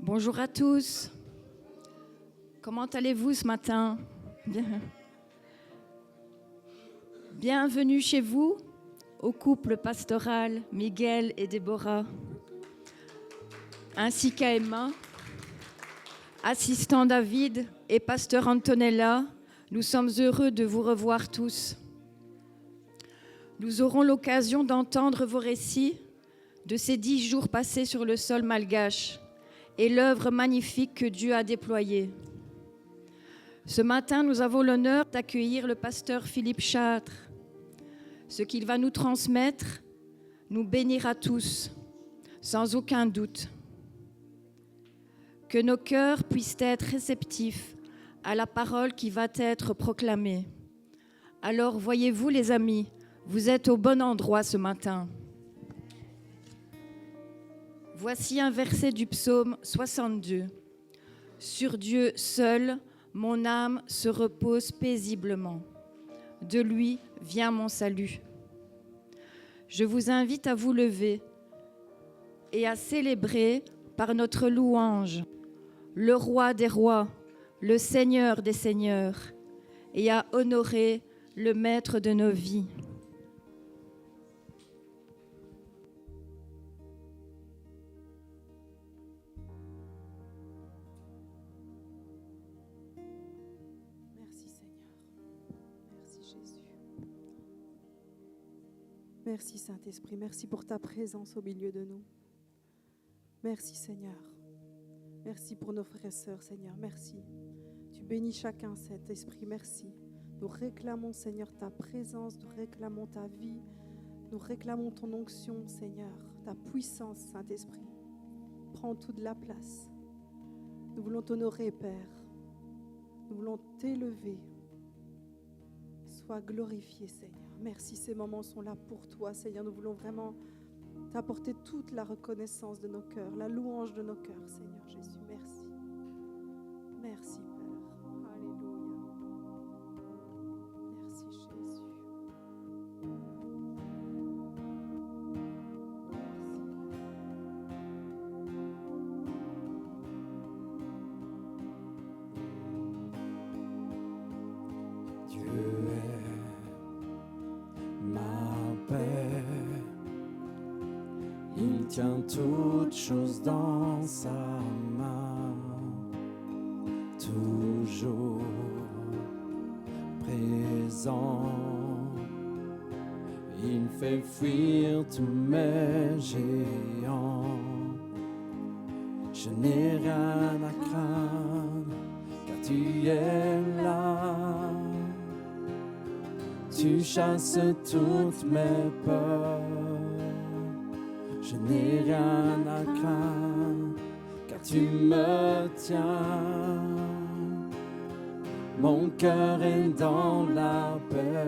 Bonjour à tous. Comment allez-vous ce matin? Bien. Bienvenue chez vous, au couple pastoral Miguel et Déborah, ainsi qu'à Emma, assistant David et pasteur Antonella. Nous sommes heureux de vous revoir tous. Nous aurons l'occasion d'entendre vos récits de ces 10 jours passés sur le sol malgache et l'œuvre magnifique que Dieu a déployée. Ce matin, nous avons l'honneur d'accueillir le pasteur Philippe Châtre. Ce qu'il va nous transmettre nous bénira tous, sans aucun doute. Que nos cœurs puissent être réceptifs à la parole qui va être proclamée. Alors, voyez-vous les amis, vous êtes au bon endroit ce matin. Voici un verset du psaume 62. « Sur Dieu seul, mon âme se repose paisiblement. De lui vient mon salut. » Je vous invite à vous lever et à célébrer par notre louange le roi des rois, le Seigneur des seigneurs, et à honorer le maître de nos vies. Merci Saint-Esprit, merci pour ta présence au milieu de nous. Merci Seigneur, merci pour nos frères et sœurs Seigneur, merci. Tu bénis chacun Saint-Esprit, merci. Nous réclamons Seigneur ta présence, nous réclamons ta vie, nous réclamons ton onction Seigneur, ta puissance Saint-Esprit. Prends toute la place. Nous voulons t'honorer Père, nous voulons t'élever. Sois glorifié Seigneur. Merci, ces moments sont là pour toi, Seigneur. Nous voulons vraiment t'apporter toute la reconnaissance de nos cœurs, la louange de nos cœurs, Seigneur Jésus. Merci. Merci, Père. Alléluia. Merci, Jésus. Il tient toutes choses dans sa main, toujours présent. Il fait fuir tous mes géants. Je n'ai rien à craindre, car tu es là. Tu chasses toutes mes peurs. Je n'ai rien à craindre, car tu me tiens. Mon cœur est dans la paix.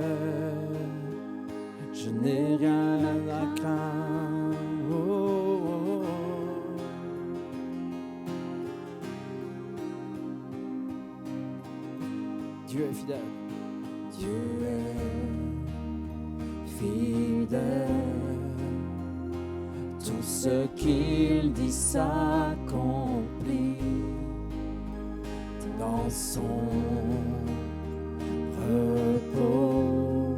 Je n'ai rien à craindre. Oh, oh, oh. Dieu est fidèle. Dieu est fidèle. Tout ce qu'il dit s'accomplit dans son repos.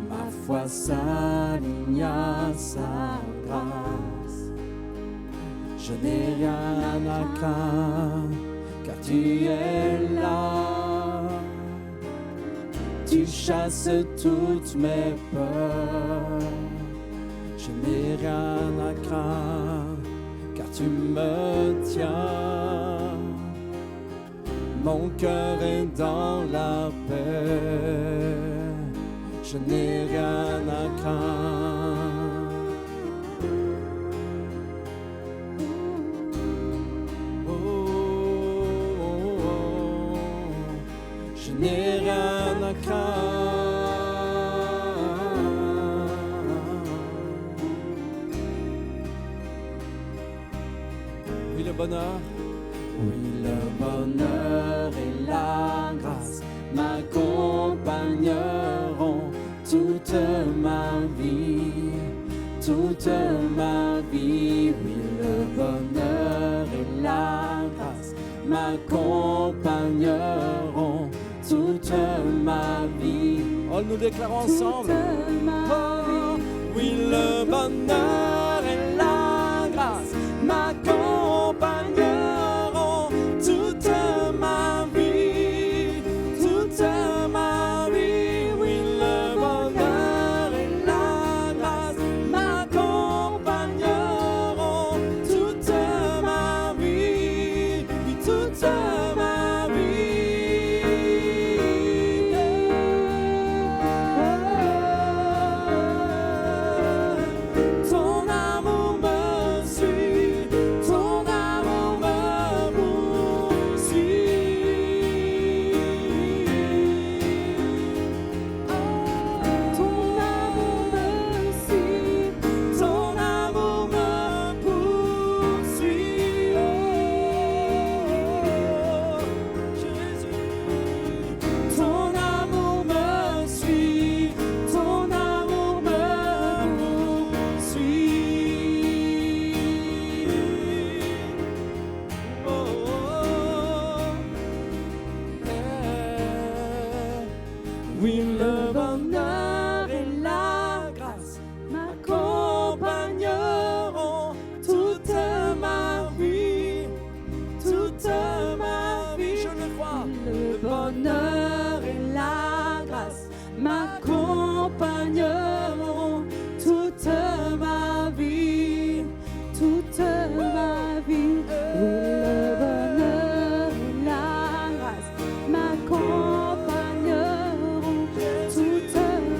Ma foi s'aligne à sa grâce. Je n'ai rien à craindre, car tu es là. Tu chasses toutes mes peurs. Je n'ai rien à craindre, car tu me tiens. Mon cœur est dans la paix. Je n'ai rien à craindre. Oh, oh, oh. Je n'ai rien à craindre. Bonheur. Oui, le bonheur et la grâce m'accompagneront toute ma vie, toute ma vie. Oui, le bonheur et m'accompagneront toute ma vie. Oh, nous déclarons ensemble. Oh, oui, le bonheur et la grâce m'accompagneront toute ma vie, toute ma vie. Oui, le bonheur et la grâce m'accompagneront toute ma vie, oui, toute ma vie. Ton amour me suit, ton amour me poursuit. Ton amour me suit, ton amour me poursuit. Jésus, ton amour me suit, ton amour me poursuit. Oh, oui, le bonheur et la grâce m'accompagneront toute ma vie, toute ma vie. Je le vois. Le bonheur et la grâce m'accompagneront toute ma vie, toute ma vie. Oui, le bonheur et la grâce m'accompagneront toute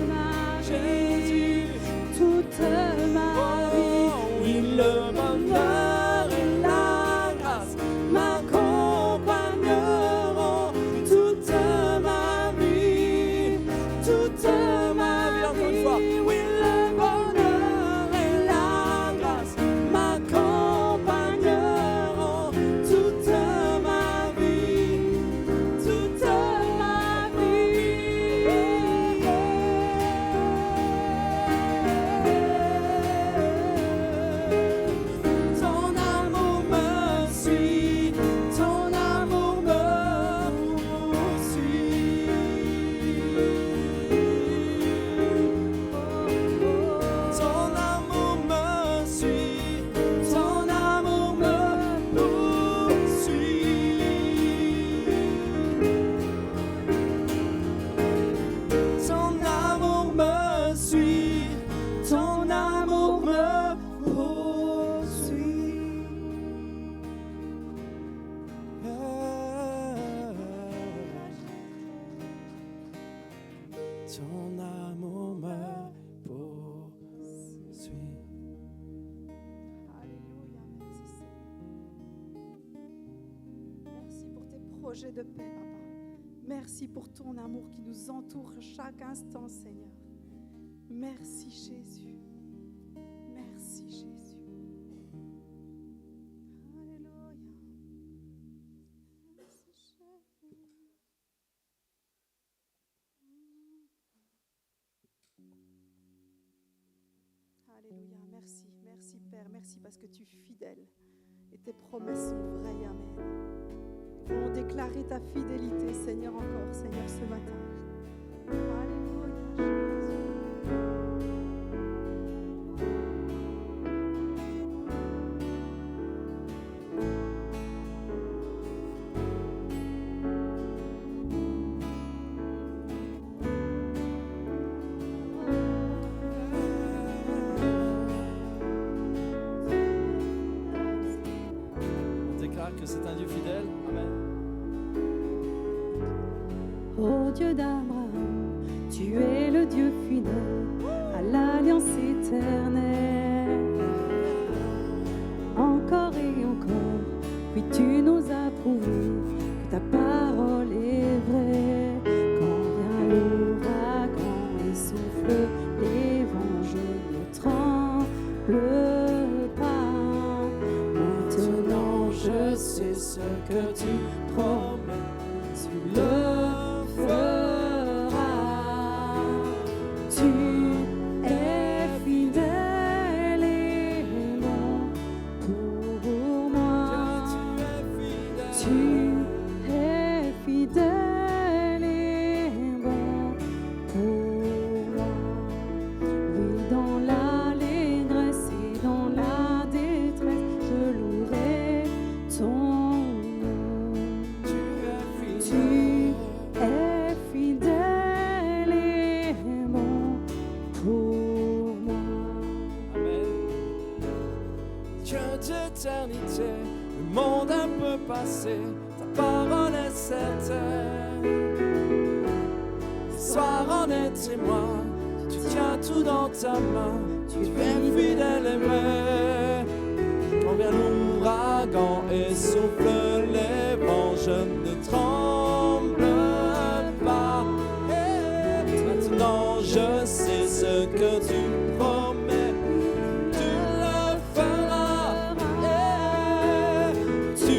ma vie, toute ma vie. Oui, le bonheur et la grâce m'accompagneront toute ma vie, toute ma vie. Encore une fois. Oui, le bonheur et la grâce m'accompagneront toute ma vie, toute ma vie. Ton amour me suit, ton amour me poursuit. Ton amour me suit, ton amour me poursuit. Ton amour me suit, ton amour me poursuit. Ton amour me poursuit. Alléluia, merci Seigneur. Merci pour tes projets de paix, Papa. Merci pour ton amour qui nous entoure chaque instant, Seigneur. Merci Jésus. Merci Jésus. Alléluia. Merci Jésus. Alléluia, merci, merci Père, merci parce que tu es fidèle et tes promesses sont vraies, Amen. Nous voulons déclarer ta fidélité, Seigneur, encore, Seigneur, ce matin. Alléluia, Jésus. On déclare que c'est un Dieu fidèle. Amen. Ô Dieu d'Abraham, tu es le Dieu fidèle à l'alliance éternelle. Encore et encore, puis tu nous as prouvé que ta parole est vraie. Quand vient l'ouragan et souffle les vents, je ne tremble pas. Maintenant je sais ce que tu promets, tu le feras. Tu es fidèle et bon pour moi. Tu l'éternité. Le monde peut passer, ta parole est certaine. Soir en est témoin, tu tiens tout dans ta main, tu es fidèle aimé. Quand vient l'ouragan et souffle les vents, je ne tremble pas. Maintenant je sais ce que tu promets, tu le feras. Tu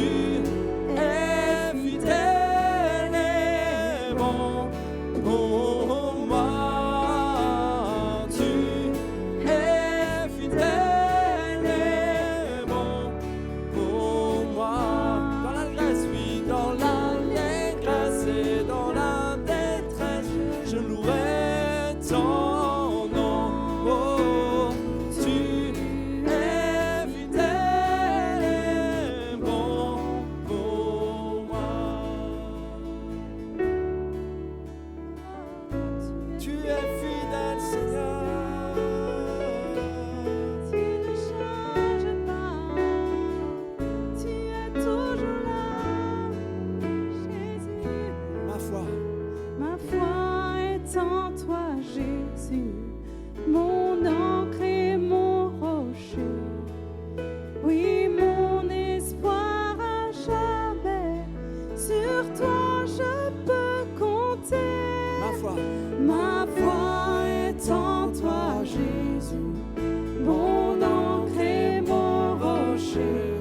es fidèle et bon pour moi. Tu es fidèle et bon pour moi. Dans l'allégresse, oui, dans l'allégresse et dans la détresse, je louerai ton nom. Oh, tu es fidèle et bon pour moi. Tu es fidèle, Seigneur. Tu ne changes pas, tu es toujours là, Jésus. Ma foi, Ma foi est en toi, Jésus, mon ancre et mon rocher. Oui, mon espoir à jamais, sur toi je peux compter. ma foi, Ma foi est en toi, Jésus, mon ancre et mon rocher.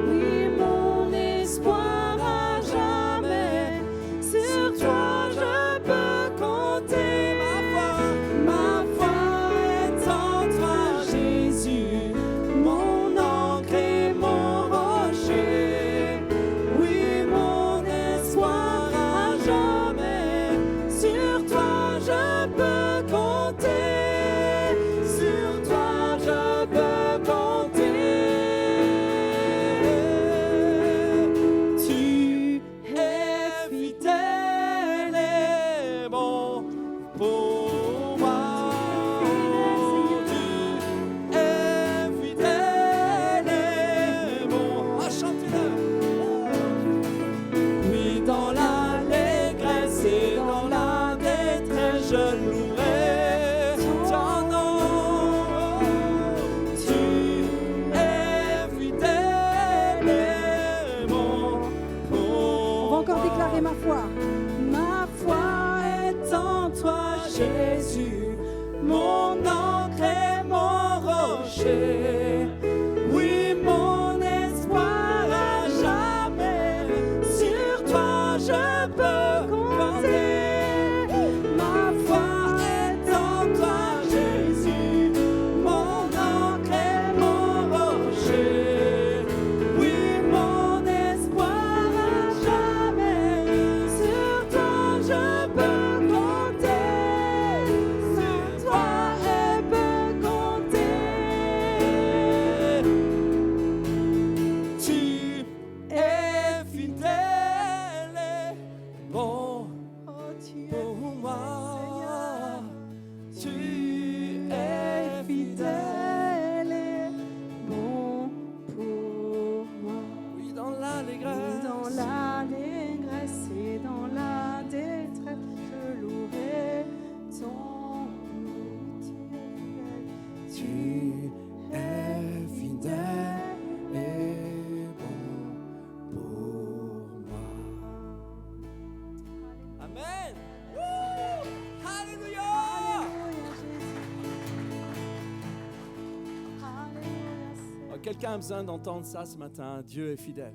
Oui, mon espoir à jamais, sur toi je peux compter. Ma foi est en toi, Jésus, mon ancre et mon rocher. Oui, mon espoir à jamais, sur toi je peux compter. Sur toi je peux compter. Tu es fidèle et bon pour moi. Tu es fidèle et bon. Ah, chantez-le. Oui, dans l'allégresse et dans la détresse, je louerai ton nom. Tu es fidèle et bon pour On va encore déclarer ma foi. Ma foi est en toi, Jésus, mon ancre et mon rocher. Oui, mon espoir à jamais, sur toi je peux compter. Ma foi est en toi, Jésus, mon ancre et mon rocher. Oui, mon espoir à jamais, sur toi je peux compter. Sur toi je peux compter. tu es fidèle et bon Oh, tu es pour moi. Tu es fidèle. fidèle et bon pour moi. Oui, dans l'allégresse. Dans l'allégresse et dans la détresse, je louerai ton nom. Tu es fidèle et bon pour moi. Amen. Woo! Alléluia. Oh, quelqu'un a besoin d'entendre ça ce matin. Dieu est fidèle.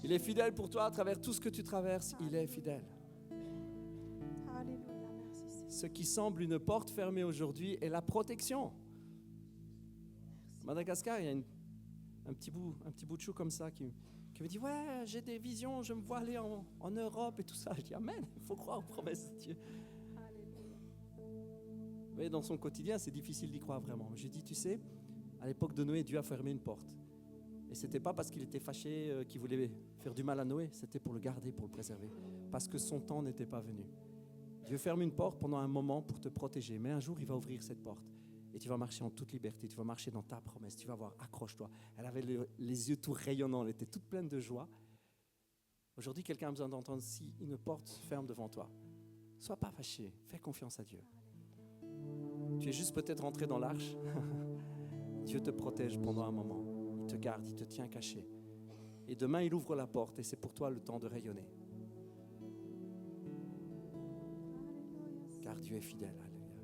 Il est fidèle pour toi à travers tout ce que tu traverses. Il est fidèle. Alléluia, merci Seigneur. Ce qui semble une porte fermée aujourd'hui est la protection. À Madagascar, il y a un petit bout de chou comme ça qui me dit « Ouais, j'ai des visions, je me vois aller en Europe et tout ça. » Je dis « Amen, il faut croire aux promesses de Dieu. » Mais dans son quotidien, c'est difficile d'y croire vraiment. J'ai dit « Tu sais, à l'époque de Noé, Dieu a fermé une porte. Et ce n'était pas parce qu'il était fâché, qu'il voulait faire du mal à Noé, c'était pour le garder, pour le préserver. Parce que son temps n'était pas venu. Dieu ferme une porte pendant un moment pour te protéger, mais un jour, il va ouvrir cette porte. Et tu vas marcher en toute liberté, tu vas marcher dans ta promesse, tu vas voir, accroche-toi. Elle avait les yeux tout rayonnants, elle était toute pleine de joie. Aujourd'hui, quelqu'un a besoin d'entendre, si une porte se ferme devant toi, sois pas fâché, fais confiance à Dieu. Tu es juste peut-être rentré dans l'arche. Dieu te protège pendant un moment. Il te garde, il te tient caché. Et demain, il ouvre la porte et c'est pour toi le temps de rayonner. Car Dieu est fidèle. Alléluia.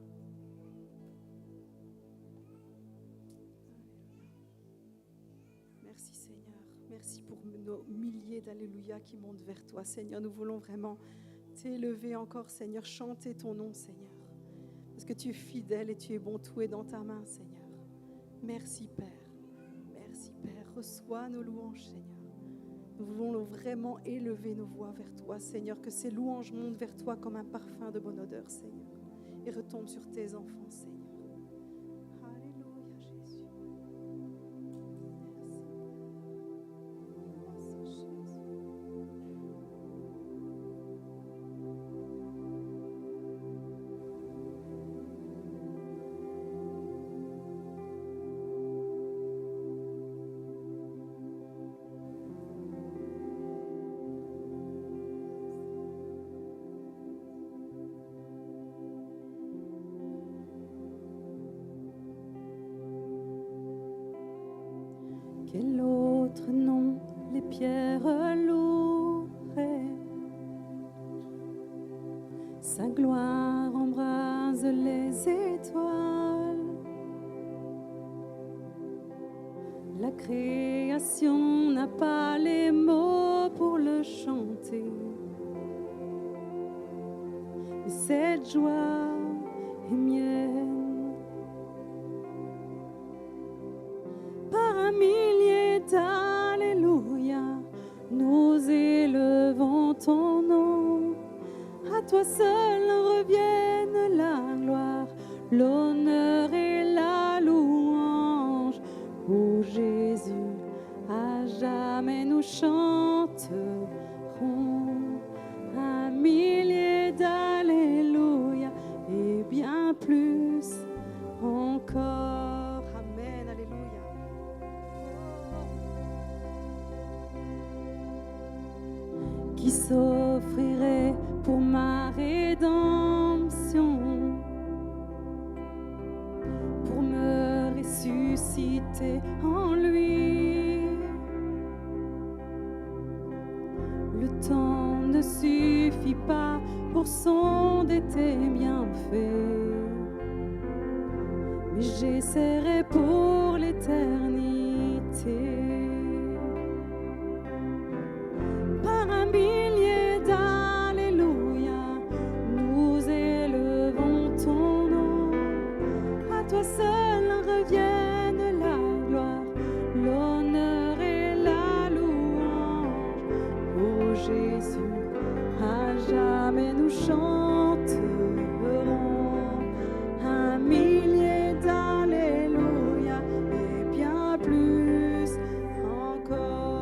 Merci Seigneur. Merci pour nos milliers d'alléluia qui montent vers toi. Seigneur, nous voulons vraiment t'élever encore, Seigneur, chanter ton nom, Seigneur. Parce que tu es fidèle et tu es bon, tout est dans ta main, Seigneur. Merci Père. Merci Père. Reçois nos louanges, Seigneur. Nous voulons vraiment élever nos voix vers toi, Seigneur, que ces louanges montent vers toi comme un parfum de bonne odeur, Seigneur, et retombent sur tes enfants, Seigneur. Alléluia, Jésus. Merci, Jésus. Quel autre nom les pierres loueraient? Sa gloire embrase les étoiles. La création n'a pas les mots pour le chanter. Mais cette joie est mienne. Par un millier d'alléluia, nous élevons ton nom. À toi seul reviennent la gloire, l'honneur et la louange. Ô Jésus, à jamais nous chanterons un millier d'alléluia et bien plus encore. Amen, alléluia. Qui s'offrirait pour ma rédemption, pour me ressusciter en lui. Le temps ne suffit pas pour sonder tes bienfaits, mais j'essaierai pour l'éternité. Par un millier d'alléluia, nous élevons ton nom. À toi seul reviennent la gloire, l'honneur et la louange. Ô Jésus, à jamais nous chanterons un millier d'alléluia et bien plus encore.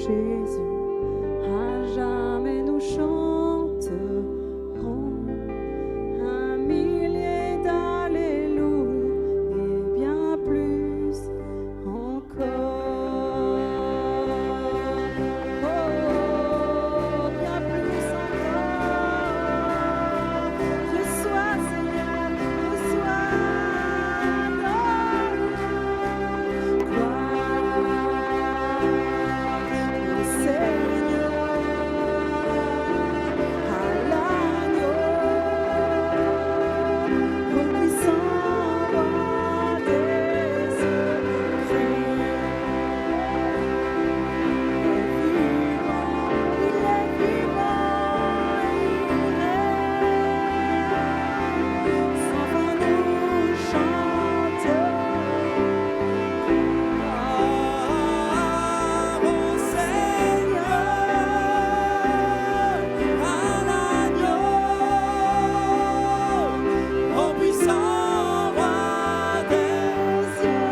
Jésus, à jamais nous chanterons un millier d'alléluia et bien plus encore. Oh, bien plus encore. Reçois, Seigneur, reçois notre gloire au Seigneur, à l'agneau, au puissant roi des cieux.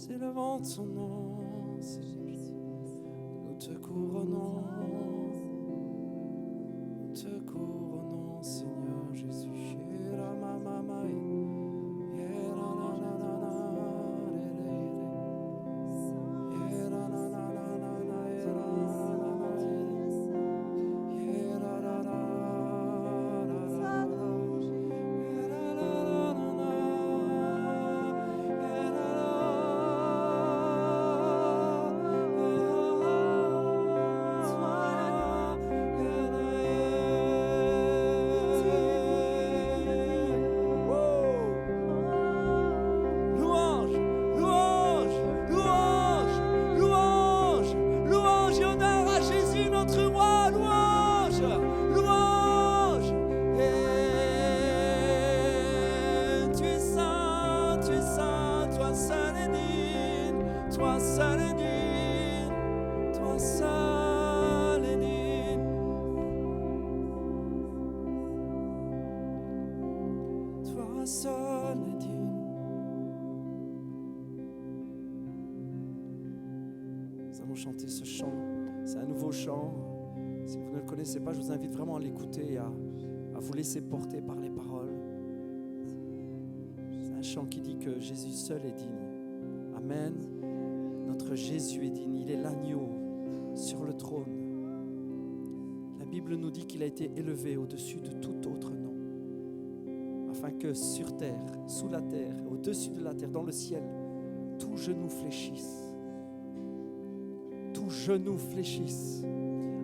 Élevons ton nom, Seigneur. Nous te couronnons, Seigneur Jésus. Toi seul est digne, toi seul est digne. Toi seul est digne. Nous allons chanter ce chant, c'est un nouveau chant. Si vous ne le connaissez pas, je vous invite vraiment à l'écouter et à vous laisser porter par les paroles. C'est un chant qui dit que Jésus seul est digne. Amen. Notre Jésus est digne, il est l'agneau sur le trône. La Bible nous dit qu'il a été élevé au-dessus de tout autre nom, afin que sur terre, sous la terre, au-dessus de la terre, dans le ciel, tout genou fléchisse. Tout genou fléchisse.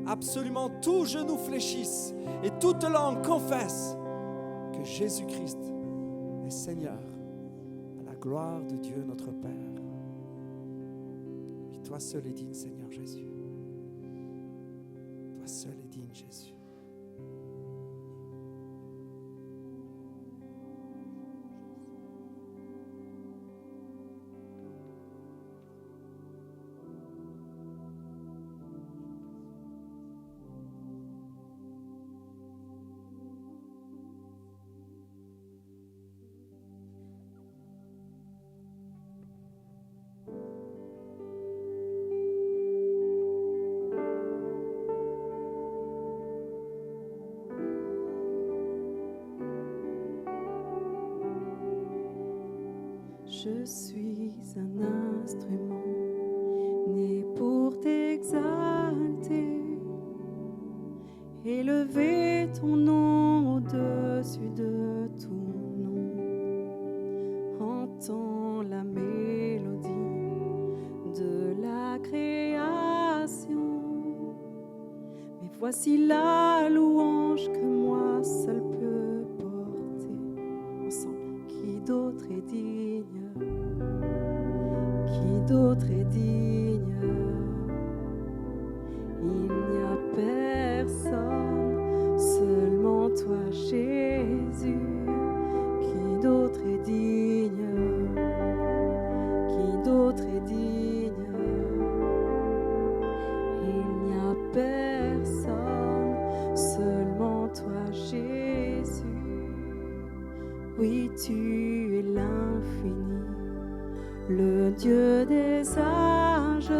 Absolument tout genou fléchisse et toute langue confesse que Jésus-Christ est Seigneur, à la gloire de Dieu notre Père. Et toi seul es digne, Seigneur Jésus. Toi seul es digne, Jésus. Je suis un instrument né pour t'exalter, élever ton nom au-dessus de tout nom. Entends la mélodie de la création, mais voici la louange que moi seul peux porter. Ensemble, qui d'autre est digne? Qui d'autre est digne? Il n'y a personne, seulement toi Jésus. Qui d'autre est digne? Qui d'autre est digne? Il n'y a personne, seulement toi Jésus. Oui, tu es l'infini, le Dieu des âges.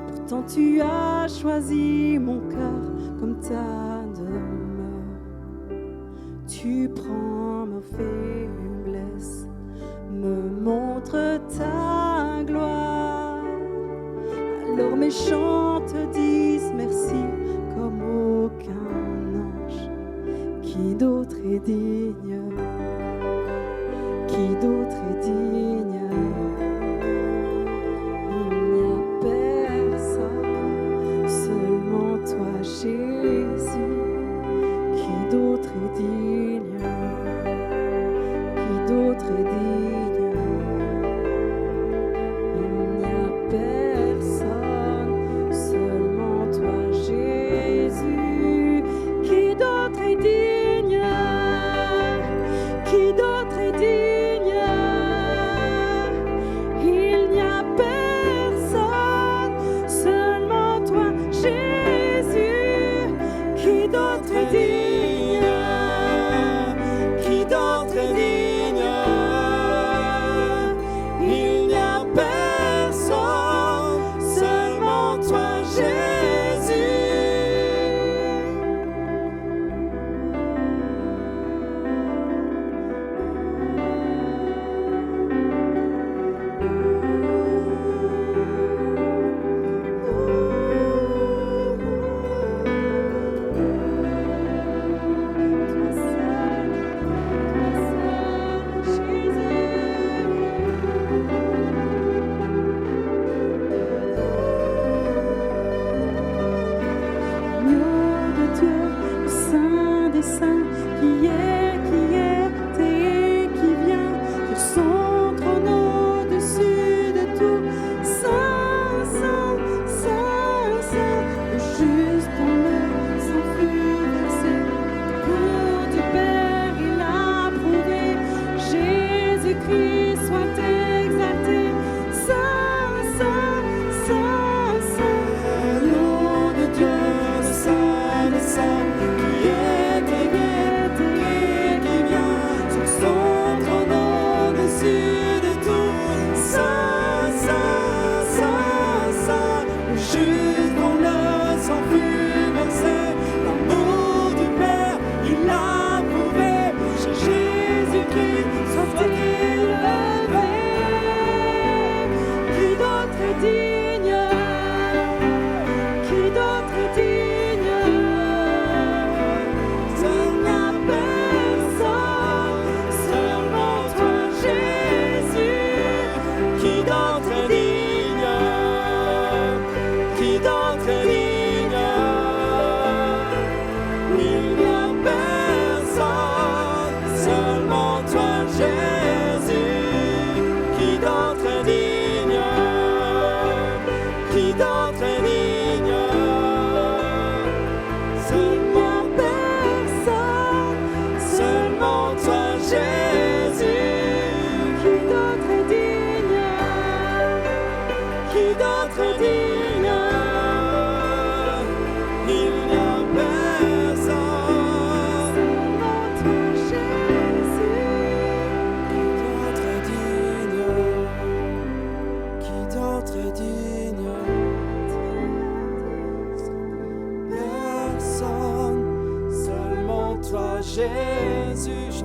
Pourtant tu as choisi mon cœur comme ta demeure. Tu prends ma faiblesse, me montres ta gloire. Alors mes chants te disent merci comme aucun ange. Qui d'autre est digne? Qui d'autre est digne? Il n'y a personne, seulement toi Jésus. Qui d'autre est digne? Qui d'autre est digne? Il n'y a personne, seulement toi Jésus. Qui d'autre est digne? Qui d'autre est digne? Il n'y a personne, seulement toi Jésus. Qui d'autre est digne? Qui d'autre est digne? Il n'y a personne, seulement toi, Jésus.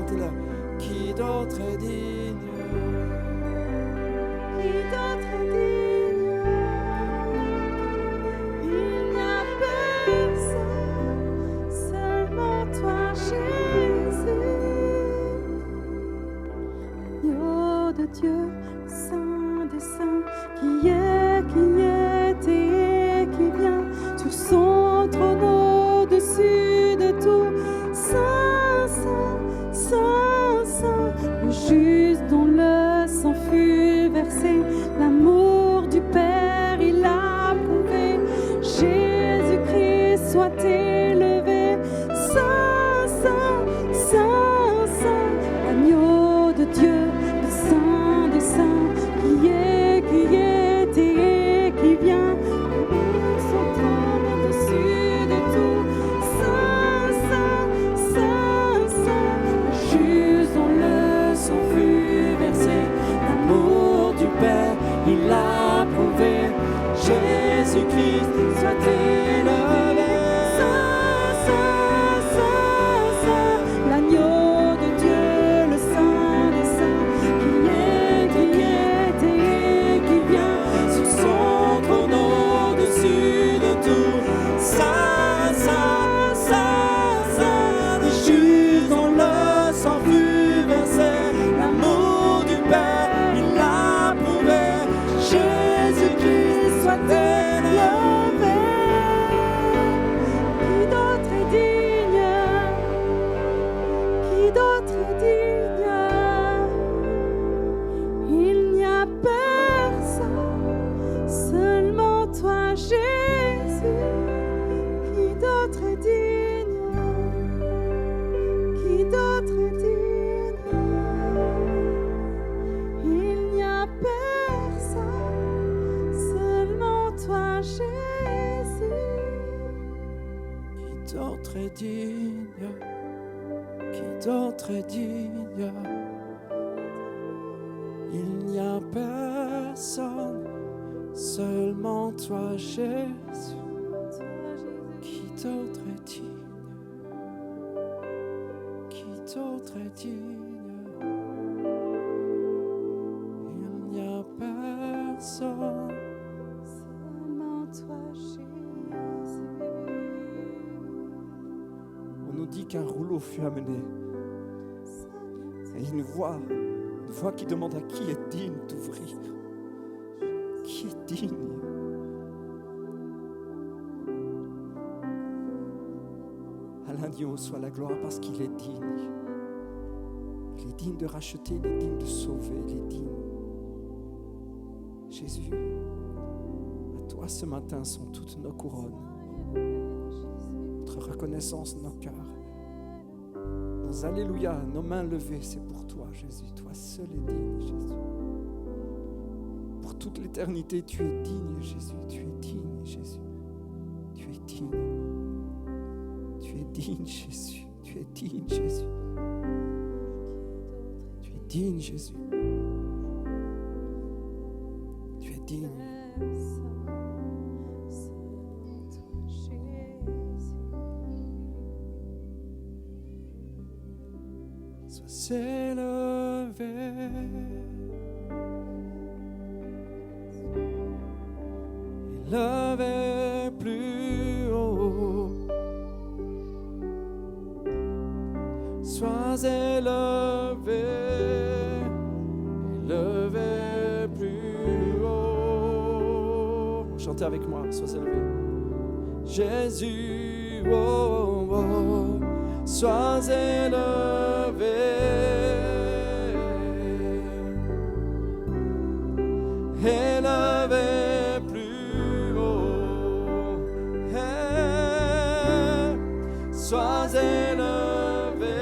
chantez-le. Qui d'autre est digne? Qui d'autre est digne? Il n'y a personne, seulement toi, Jésus. Agneau de Dieu, Saint des saints, qui est et qui vient sur son trône au-dessus de tout. Saint, Saint, Saint, Saint, le juste dont le sang fut versé, l'amour du Père il a prouvé. Jésus-Christ soit élevé. Saint, Saint, Saint, Saint, agneau de Dieu, le Saint des saints, qui est et qui vient son trône au-dessus de tout. Saint, Saint, Saint, Saint, le juste dont le sang fut versé, L'amour du Père, il l'a prouvé. Jésus-Christ soit élevé. Saint, Saint, Saint, Saint, l'agneau de Dieu, le Saint des saints, qui est et qui vient Sur son trône au-dessus de tout. Saint, Saint, Saint, Saint, le juste dont le sang fut versé. L'amour du Père, il l'a prouvé. Jésus-Christ soit élevé. Qui d'autre est digne? Qui d'autre est digne? Il n'y a personne, seulement toi, Jésus. Qui d'autre est digne? Qui d'autre est digne? Il n'y a personne, seulement toi, Jésus. Qui d'autre est digne? Qui d'autre est digne? Il n'y a personne, seulement toi, Jésus. Qui d'autre est digne? Qui d'autre est digne? Il n'y a personne. Seulement toi, Jésus. On nous dit qu'un rouleau fut amené. Et une voix qui demande à qui est digne d'ouvrir. Qui est digne? À l'agneau soit la gloire parce qu'il est digne. Il est digne de racheter, il est digne de sauver, il est digne. Jésus, à toi ce matin sont toutes nos couronnes, notre reconnaissance, nos cœurs, nos alléluia, nos mains levées, c'est pour toi Jésus, toi seul es digne Jésus. Pour toute l'éternité, tu es digne Jésus, tu es digne Jésus, tu es digne. Tu es digne Jésus, tu es digne Jésus. Tu es digne Jésus. Tu es digne. Sois élevé. Élevé plus haut. Sois élevé, élevé plus haut. Chantez avec moi, sois élevé. Jésus, oh, oh, sois élevé. Élevé plus haut. Sois élevé.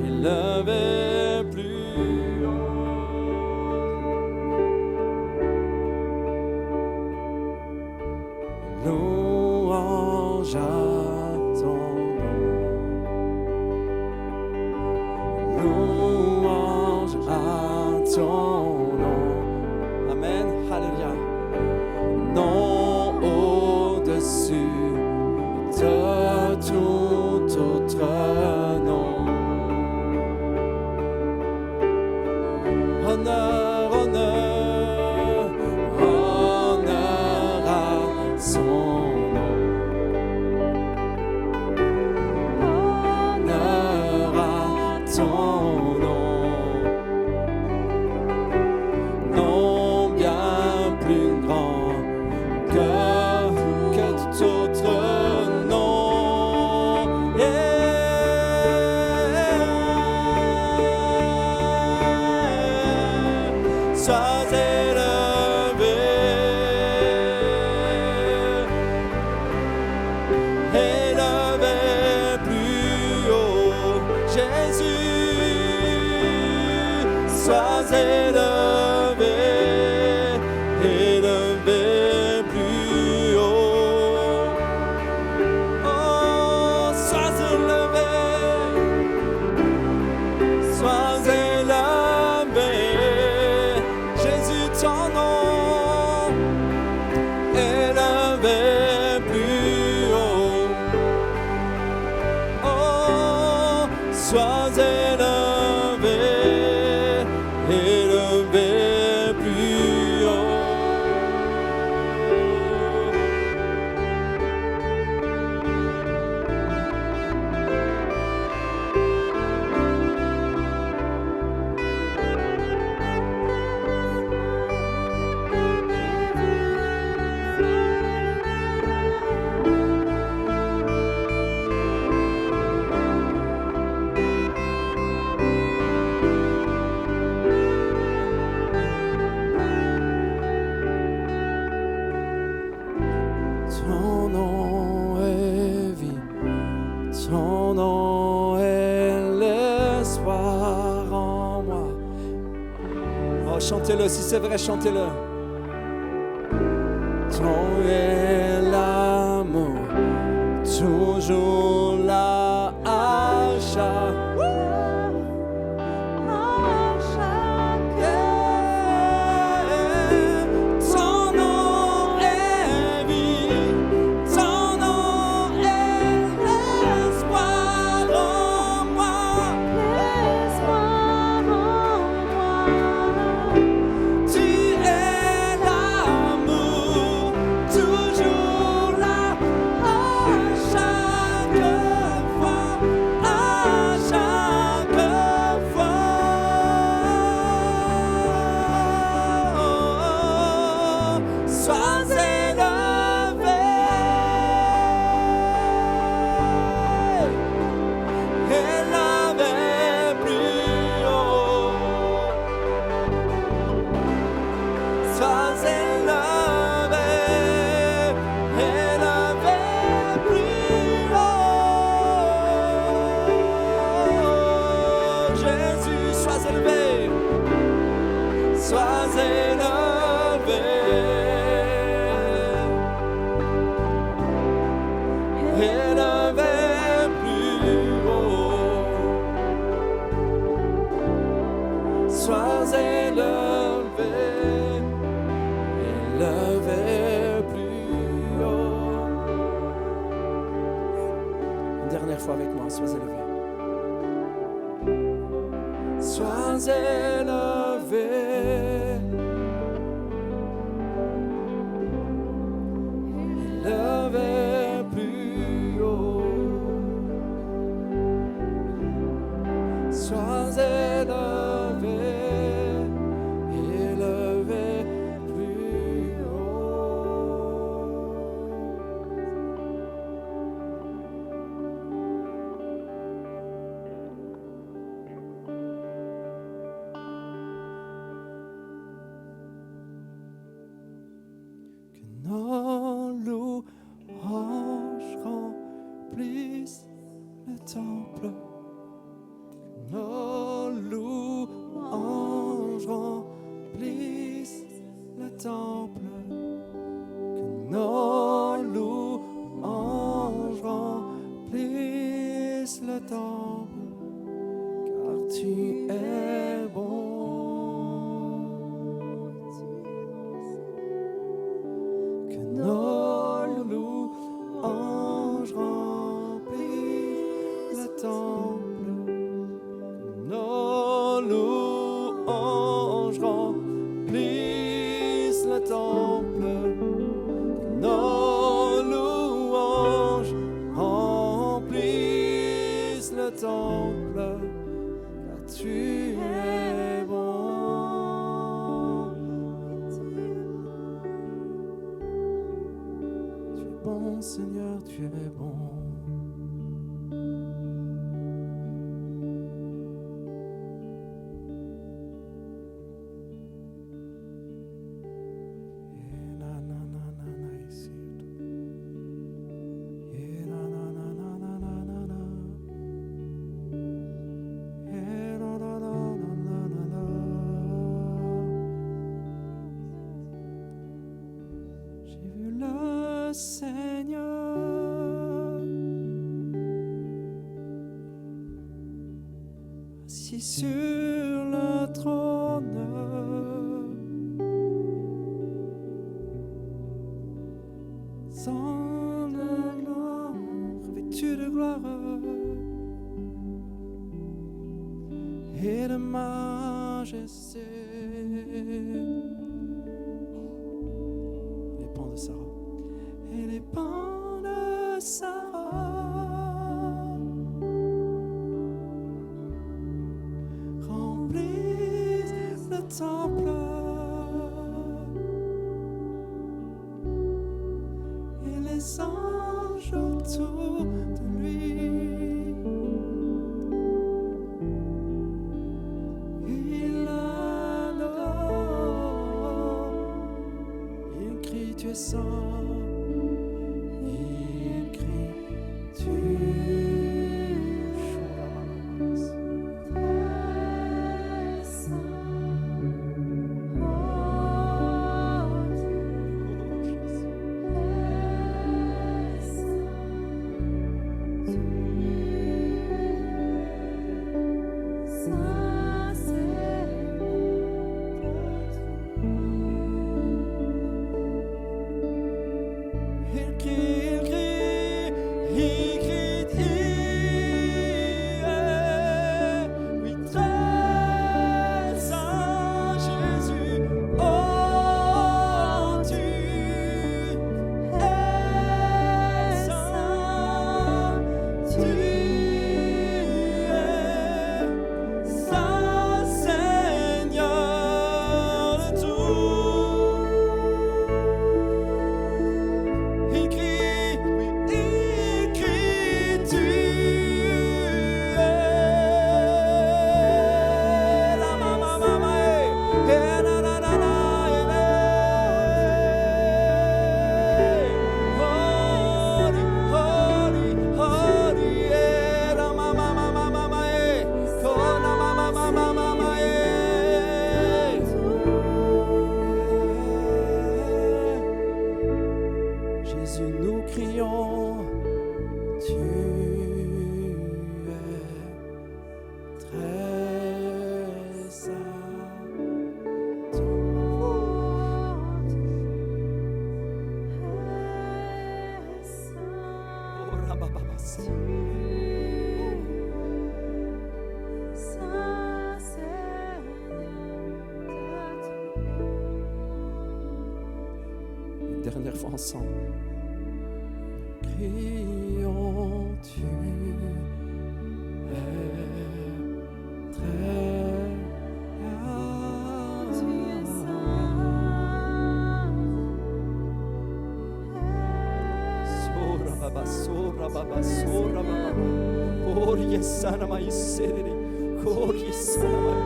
Élevé plus haut. Louange à ton nom. Louange à ton nom. Amen. Alléluia. Nom au-dessus de tout autre nom. sois élevé, élevé plus haut. Oh, sois élevé, sois élevé. Jésus, ton nom, élevé plus haut. Oh, sois élevé, élevé plus haut. Ton nom est vie, ton nom est l'espoir en moi. Oh, chantez-le, si c'est vrai, chantez-le. Ton est l'amour, toujours là à chaque. Ton nom est vie, ton nom est l'espoir en moi. Tu es l'amour, toujours là à chaque fois, à chaque fois. Sois élevé, élevé plus haut. Sois élevé, élevé plus haut. Jésus, sois élevé, sois élevé, élevé plus haut. Sois élevé, élevé plus haut. Une dernière fois avec moi, sois élevé. Sois élevé, élevé plus haut. Sois élevé, élevé plus haut. Que nos louanges remplissent le temple. Nos louanges remplissent le temple. Que nos louanges remplissent le temple. Car tu es bon. Que nos louanges remplissent le temple. Nos louanges remplissent le temple. Nos louanges remplissent le temple. Car tu es bon. Tu es bon, Seigneur, tu es bon. Seigneur. Assis sur le trône, sans le nom, revêtu de gloire et de majesté. Les pans de Sarah. Et les pans de Sarah remplissent le temple. Et les anges autour de lui. Il adore. Il crie, tu es saint. Dernière fois ensemble. Crions, tu es très Tu es Sora baba, sora baba. Korie sana mai serere. Korie sana mai.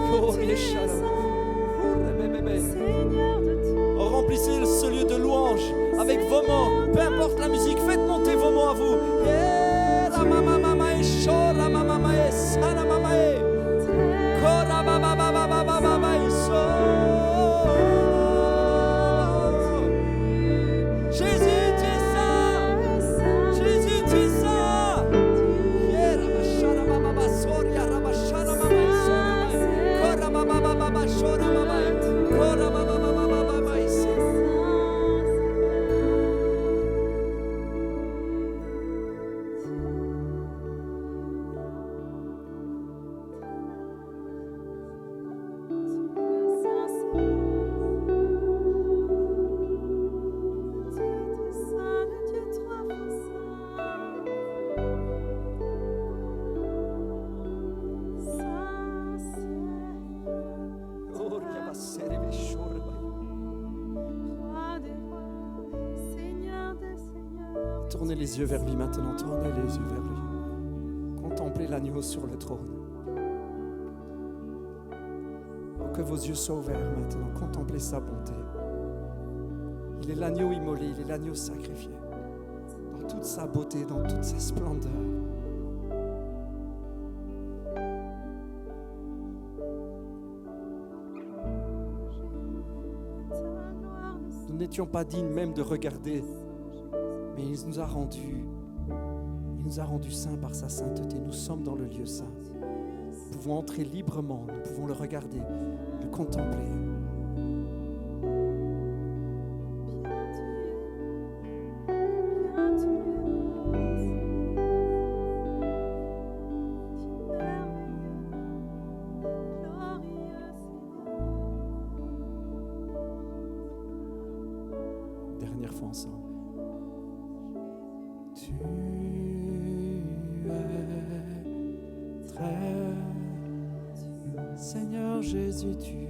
Korie sana mai. Oh, remplissez ce lieu de louange avec vos mots. Peu importe la musique, faites monter vos mots à vous. La mama mama e shora mama mama e sana mama e. Kora baba baba baba baba e so. Jésus, tu es saint. Jésus, tu es saint. Rabashara baba soria rabashara mama e sora. Kora baba baba shora mama e. Kora baba baba baba e so. Tournez les yeux vers lui maintenant, tournez les yeux vers lui. Contemplez l'agneau sur le trône. Oh, que vos yeux soient ouverts maintenant, contemplez sa bonté. Il est l'agneau immolé, il est l'agneau sacrifié. Dans toute sa beauté, dans toute sa splendeur. Nous n'étions pas dignes même de regarder Mais il nous a rendus saints par sa sainteté. Nous sommes dans le lieu saint. Nous pouvons entrer librement, nous pouvons le regarder, le contempler. Dernière fois ensemble. Tu es très, Seigneur Jésus, tu es.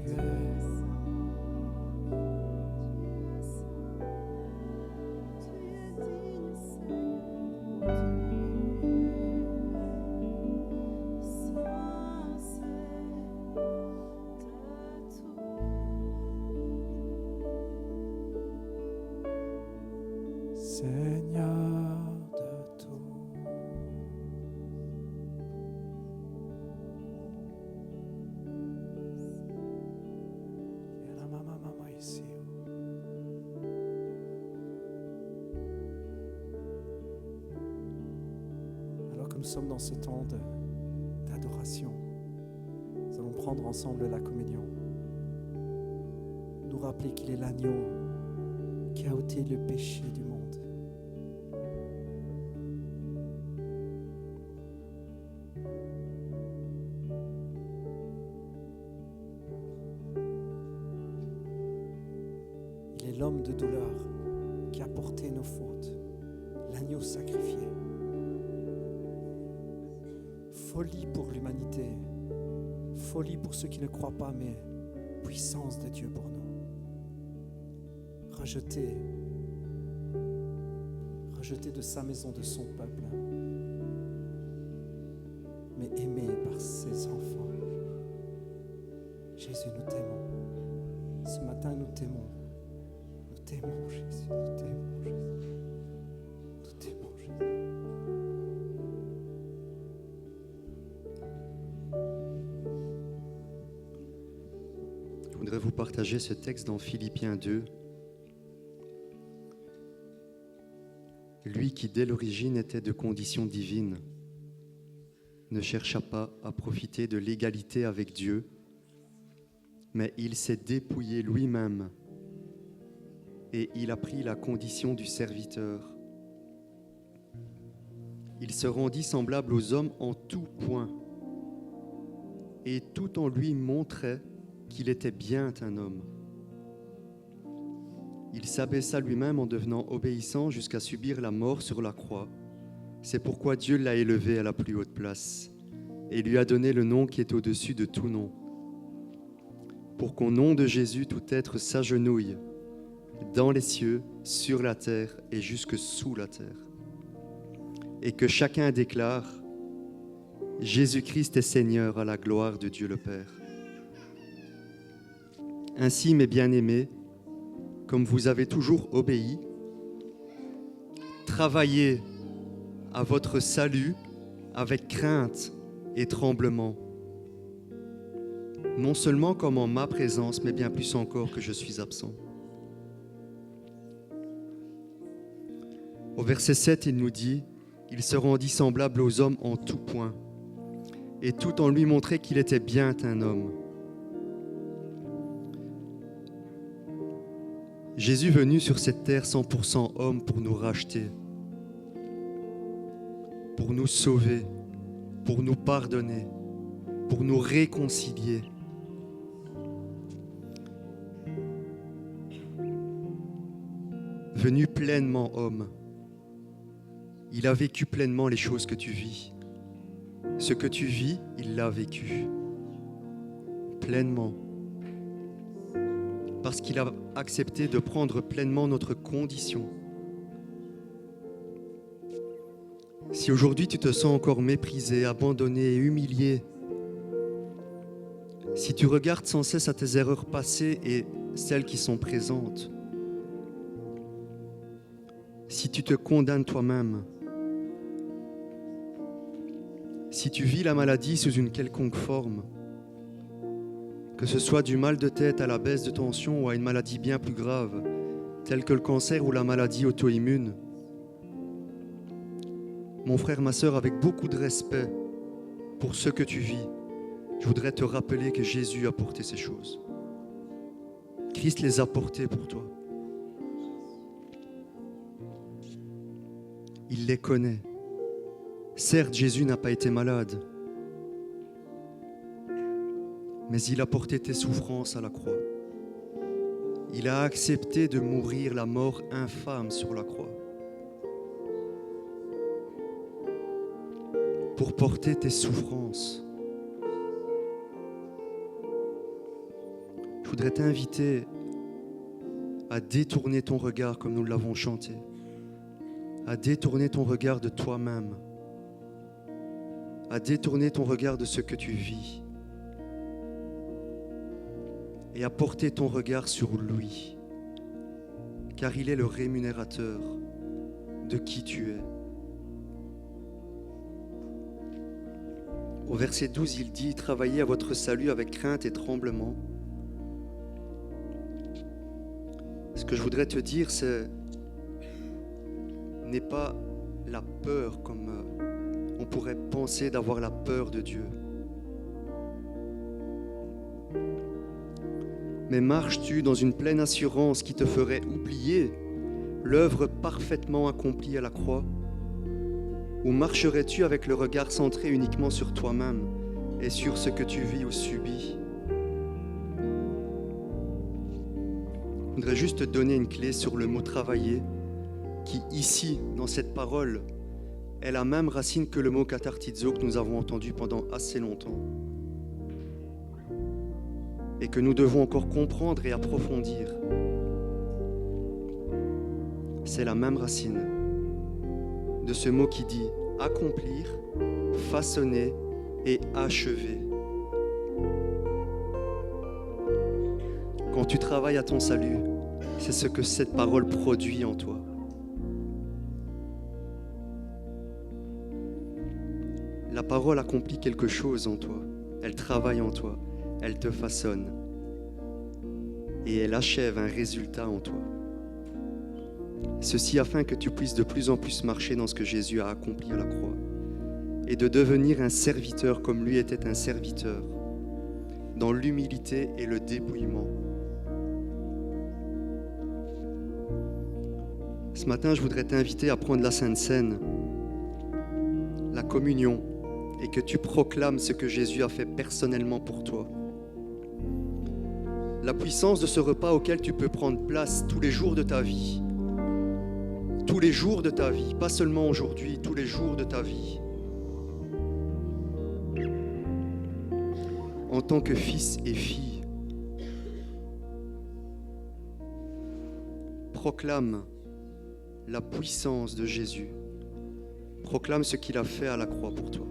Seigneur de tout. Et la maman ici. Alors que nous sommes dans ce temps d'adoration, nous allons prendre ensemble la communion. Nous rappeler qu'il est l'agneau qui a ôté le péché du monde. Il est l'homme de douleur qui a porté nos fautes, l'agneau sacrifié. Folie pour l'humanité, folie pour ceux qui ne croient pas, mais puissance de Dieu pour nous. Rejeté de sa maison, de son peuple, mais aimé par ses enfants. Jésus, nous t'aimons. Ce matin, nous t'aimons. Nous t'aimons, Jésus. Nous t'aimons, Jésus. Nous t'aimons, Jésus. Je voudrais vous partager ce texte dans Philippiens 2. Lui qui dès l'origine était de condition divine ne chercha pas à profiter de l'égalité avec Dieu, mais il s'est dépouillé lui-même et il a pris la condition du serviteur. Il se rendit semblable aux hommes en tout point et tout en lui montrait qu'il était bien un homme. Il s'abaissa lui-même en devenant obéissant jusqu'à subir la mort sur la croix. C'est pourquoi Dieu l'a élevé à la plus haute place et lui a donné le nom qui est au-dessus de tout nom. Pour qu'au nom de Jésus, tout être s'agenouille, dans les cieux, sur la terre et jusque sous la terre. Et que chacun déclare « Jésus-Christ est Seigneur à la gloire de Dieu le Père ». Ainsi, mes bien-aimés, comme vous avez toujours obéi, travaillez à votre salut avec crainte et tremblement, non seulement comme en ma présence, mais bien plus encore que je suis absent. Au verset 7, il nous dit « Il se rendit semblable aux hommes en tout point, et tout en lui montrait qu'il était bien un homme. » Jésus venu sur cette terre 100% homme pour nous racheter, pour nous sauver, pour nous pardonner, pour nous réconcilier. Venu pleinement homme, il a vécu pleinement les choses que tu vis. Ce que tu vis, il l'a vécu pleinement. Parce qu'il a accepté de prendre pleinement notre condition. Si aujourd'hui tu te sens encore méprisé, abandonné et humilié, si tu regardes sans cesse à tes erreurs passées et celles qui sont présentes, si tu te condamnes toi-même, si tu vis la maladie sous une quelconque forme, que ce soit du mal de tête à la baisse de tension ou à une maladie bien plus grave, telle que le cancer ou la maladie auto-immune, mon frère, ma sœur, avec beaucoup de respect pour ce que tu vis, je voudrais te rappeler que Jésus a porté ces choses. Christ les a portées pour toi. Il les connaît. Certes, Jésus n'a pas été malade, mais il a porté tes souffrances à la croix. Il a accepté de mourir la mort infâme sur la croix pour porter tes souffrances. Je voudrais t'inviter à détourner ton regard comme nous l'avons chanté, à détourner ton regard de toi-même, à détourner ton regard de ce que tu vis et à porter ton regard sur lui, car il est le rémunérateur de qui tu es. Au verset 12, il dit « Travaillez à votre salut avec crainte et tremblement ». Ce que je voudrais te dire, n'est pas la peur comme on pourrait penser d'avoir la peur de Dieu. Mais marches-tu dans une pleine assurance qui te ferait oublier l'œuvre parfaitement accomplie à la croix? Ou marcherais-tu avec le regard centré uniquement sur toi-même et sur ce que tu vis ou subis? Je voudrais juste te donner une clé sur le mot « travailler » qui, ici, dans cette parole, est la même racine que le mot « katartizo » que nous avons entendu pendant assez longtemps et que nous devons encore comprendre et approfondir. C'est la même racine de ce mot qui dit « accomplir, façonner et achever ». Quand tu travailles à ton salut, c'est ce que cette parole produit en toi. La parole accomplit quelque chose en toi. Elle travaille en toi. Elle te façonne. Et elle achève un résultat en toi. Ceci afin que tu puisses de plus en plus marcher dans ce que Jésus a accompli à la croix et de devenir un serviteur comme lui était un serviteur, dans l'humilité et le dépouillement. Ce matin, je voudrais t'inviter à prendre la Sainte Seine, la communion, et que tu proclames ce que Jésus a fait personnellement pour toi. La puissance de ce repas auquel tu peux prendre place tous les jours de ta vie. Tous les jours de ta vie, pas seulement aujourd'hui, tous les jours de ta vie. En tant que fils et fille, proclame la puissance de Jésus. Proclame ce qu'il a fait à la croix pour toi.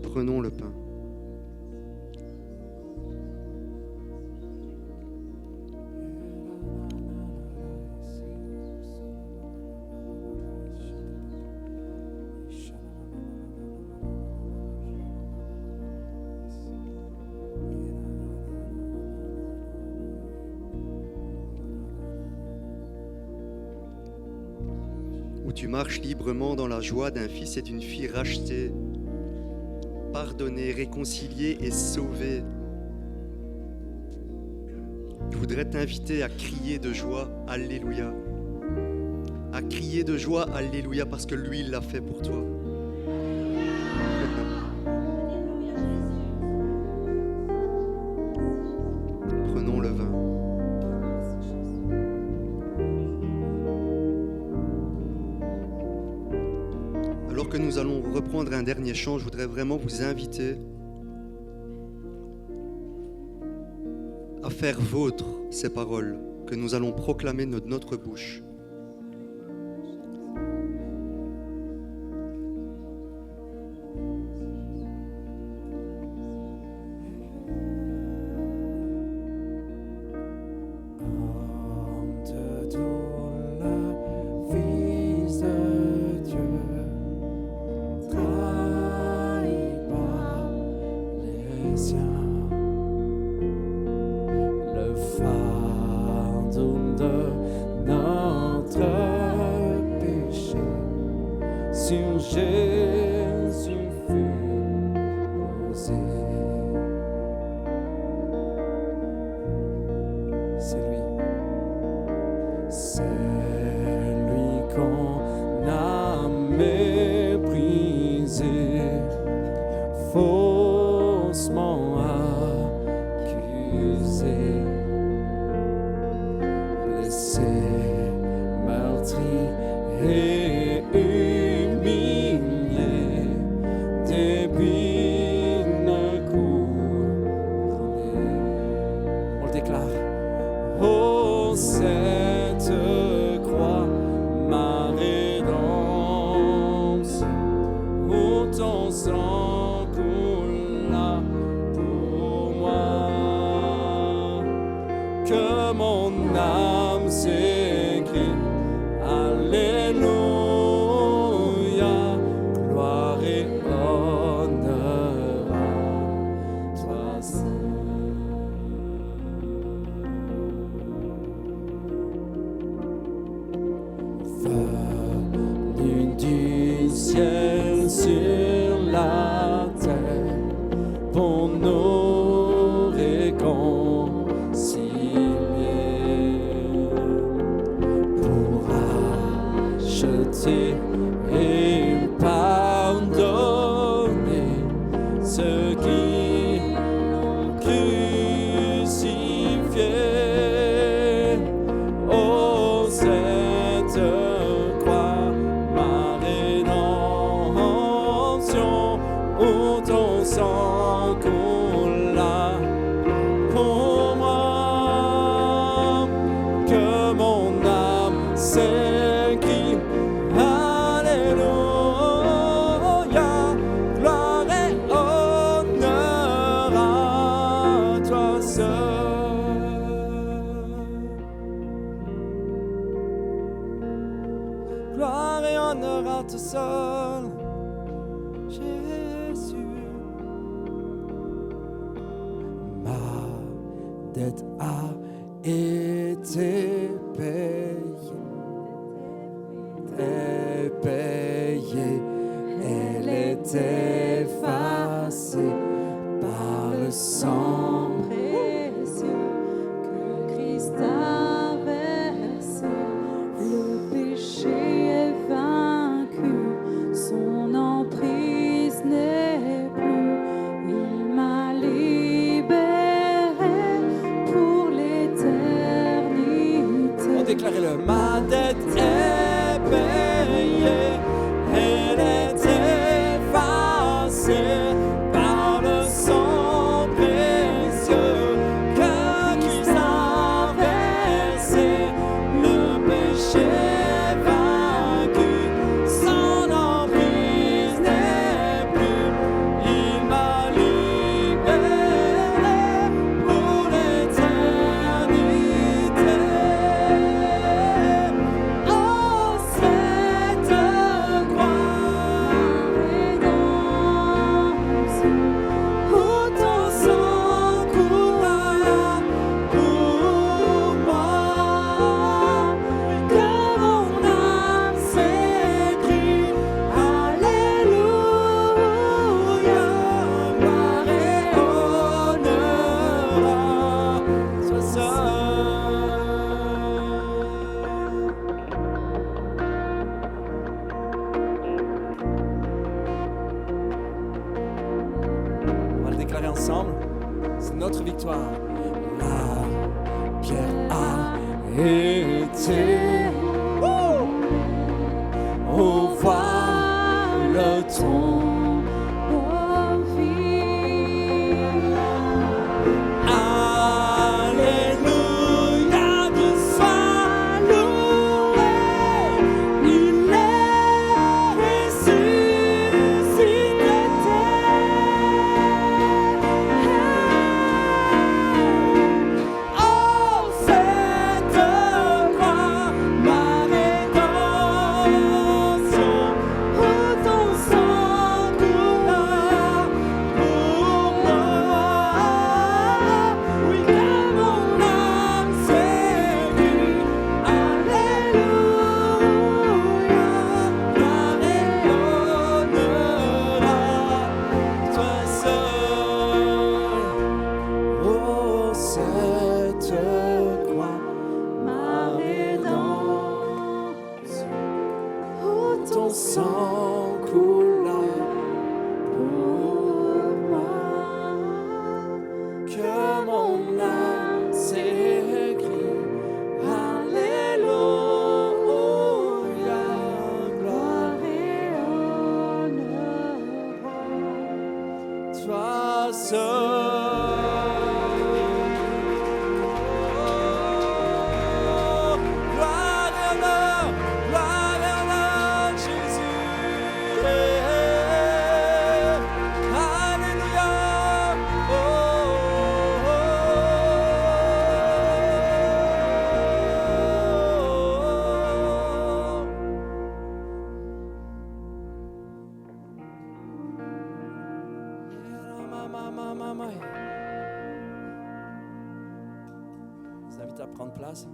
Prenons le pain. Où tu marches librement dans la joie d'un fils et d'une fille rachetés, pardonnés, réconciliés et sauvés. Je voudrais t'inviter à crier de joie, Alléluia. À crier de joie, Alléluia, parce que lui, il l'a fait pour toi. Prenons le vin. Alors que nous allons reprendre un dernier chant, je voudrais vraiment vous inviter à faire vôtre ces paroles que nous allons proclamer de notre bouche. Le fardeau de nos faussement accusé, blessé, meurtri et humilié, d'épines couronnées. On le déclare. Oh, cette croix, ma rédemption, où ton sang coula pour moi, que mon âme s'écrie, Alléluia, gloire et honneur à toi seul. Venu du ciel sur la terre pour nous réconcilier, pour acheter et pardonner ceux qui l'ont crucifié. Oh, cette croix, ma rédemption, où ton sang coula pour moi, que mon âme s'écrie, Alléluia, gloire et honneur à toi seul. Gloire et honneur à toi seul, Jésus. Ma dette a été payée, elle est effacée par le sang précieux que Christ a versé. Le péché est vaincu, son emprise n'est plus. Il m'a libéré pour l'éternité. On déclare-le. Ma dette est payée, elle est effacée par le sang précieux que Christ a versé. Le péché est vaincu, son emprise n'est plus. Il m'a libéré pour l'éternité. Oh, cette ensemble, c'est notre victoire. La pierre a été au voile ton Alléluia, Dieu soit loué, il est ressuscité. Oh, cette croix, ma rédemption, où ton sang Toi seul. Gloire et honneur, Jésus. Alléluia. Je vous invite à prendre place.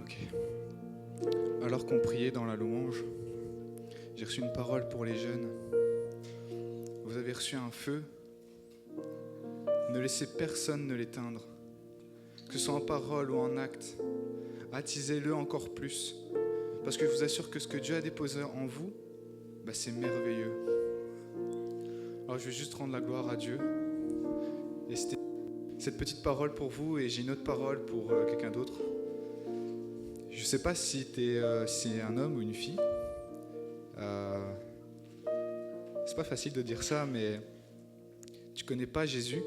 Ok. Alors qu'on priait dans la louange, j'ai reçu une parole pour les jeunes. Vous avez reçu un feu. Ne laissez personne ne l'éteindre. Que ce soit en parole ou en acte, attisez-le encore plus. Parce que je vous assure que ce que Dieu a déposé en vous, c'est merveilleux. Alors je vais juste rendre la gloire à Dieu. Et c'était cette petite parole pour vous, et j'ai une autre parole pour quelqu'un d'autre. Je ne sais pas si c'est un homme ou une fille. C'est pas facile de dire ça, mais tu connais pas Jésus.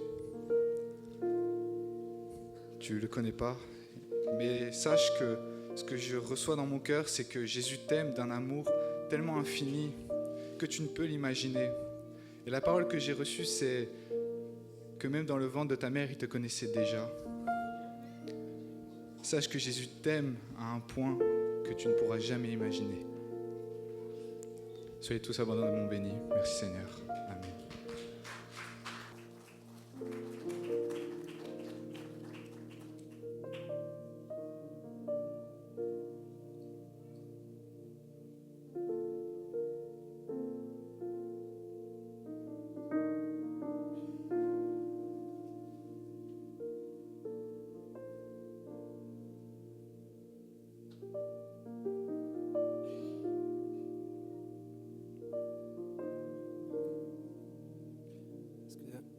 Tu le connais pas. Mais sache que ce que je reçois dans mon cœur, c'est que Jésus t'aime d'un amour tellement infini que tu ne peux l'imaginer. Et la parole que j'ai reçue, c'est que même dans le ventre de ta mère, il te connaissait déjà. Sache que Jésus t'aime à un point que tu ne pourras jamais imaginer. Soyez tous abondamment bénis. Merci Seigneur. Amen.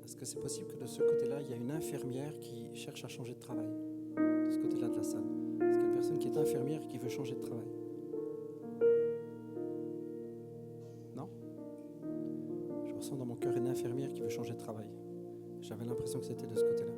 Est-ce que c'est possible que de ce côté-là, il y a une infirmière qui cherche à changer de travail? De ce côté-là de la salle. Est-ce qu'il y a une personne qui est infirmière et qui veut changer de travail? Non? Je ressens dans mon cœur une infirmière qui veut changer de travail. J'avais l'impression que c'était de ce côté-là.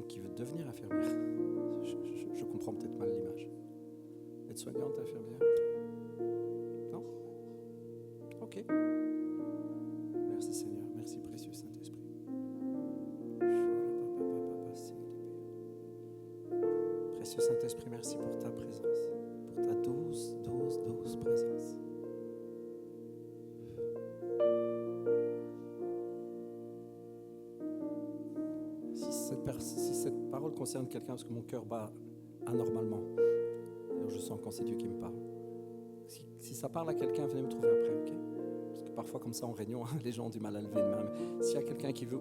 Qui veut devenir infirmière. Je comprends peut-être mal l'image. Être soignante, infirmière. Non? Ok. Merci Seigneur. Merci précieux Saint-Esprit. Précieux Saint-Esprit, merci pour ta présence. Pour ta douce présence. Si cette parole concerne quelqu'un, parce que mon cœur bat anormalement, alors je sens quand c'est Dieu qui me parle. Si ça parle à quelqu'un, venez me trouver après, ok? Parce que parfois, comme ça, en réunion, les gens ont du mal à lever une main. Mais s'il y a quelqu'un qui veut,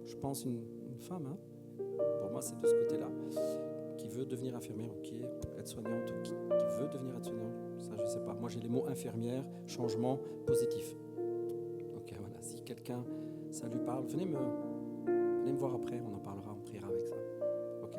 je pense une femme, pour moi c'est de ce côté-là, qui veut devenir infirmière ou qui est aide-soignante ou qui veut devenir aide-soignante, ça je ne sais pas. Moi j'ai les mots infirmière, changement, positif. Donc voilà, si quelqu'un, ça lui parle, venez me voir après, on en parlera, on priera avec ça. Ok?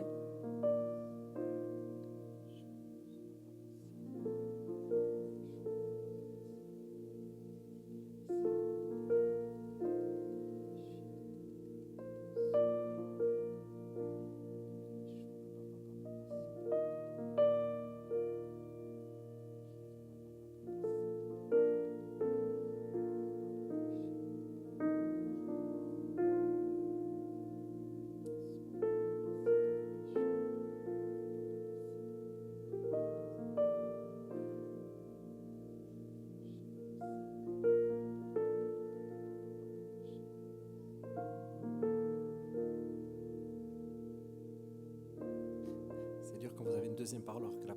C'est dur quand vous avez une deuxième parole alors que la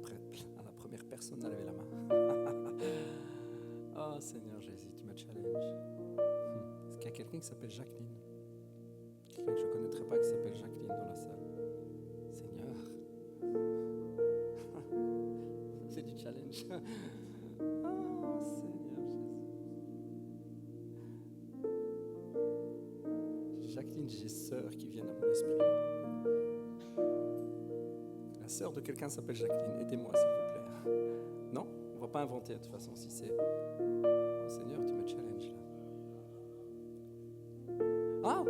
première personne à lever la main. Oh Seigneur Jésus, tu me challenges. Est-ce qu'il y a quelqu'un qui s'appelle Jacqueline? Quelqu'un que je ne connaîtrais pas qui s'appelle Jacqueline dans la salle? Seigneur. C'est du challenge. Oh Seigneur Jésus. Jacqueline, j'ai sœur qui vient à mon esprit. La sœur de quelqu'un s'appelle Jacqueline. Aidez-moi s'il vous plaît. Non, on ne va pas inventer de toute façon. Si c'est... Oh Seigneur, tu me challenges là. Ah!